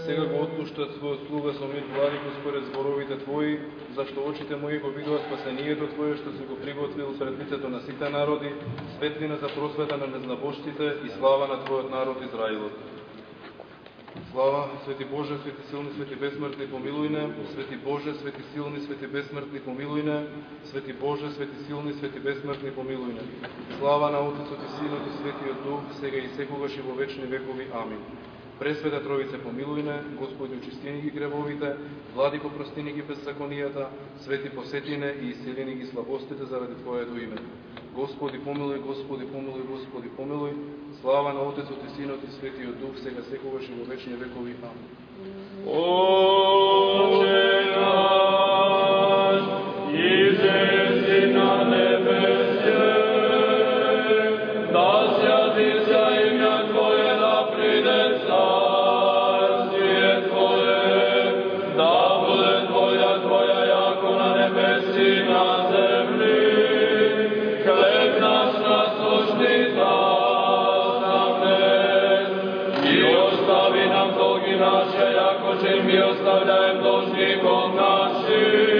Сега го отпуштат својот слуга со мир, владико, според зборовите Твои, зашто очите мои го видува спасението Твое, што си го приготвил пред лицето на сите народи, светлина за просвета на незнабожците и слава на Твојот народ Израилот. Слава, Свети Боже, Свети силни, Свети безсмртни, помилуј не. Свети Боже, Свети силни, Свети безсмртни, помилуј не. Свети Боже, Свети силни, Свети безсмртни, помилуј не. Слава на Отецот и Синот и Светиот Дух, сега и секогаш и во вечни векови. Амин. Пресвета Троице, помилуј не. Господи, очистини ги гревовите, Владико, простини ги беззаконијата, Свети, посети не и исцелини ги слабостите заради Твоето име. Господи, помилуј, Господи, помилуј, Господи, помилуј. Слава на Отецот и Синот и Светиот Дух, сега секогаш и во вечни векови. Амин. Отче наш, иже на небесе, да святится имя Твое, да приде царствие Твое, да буде воля Твоя, яко на небеси и на земли. Хлеб наш насущный дай нам днес, и остави нам долги наши, яко че ми оставляем должником нашим.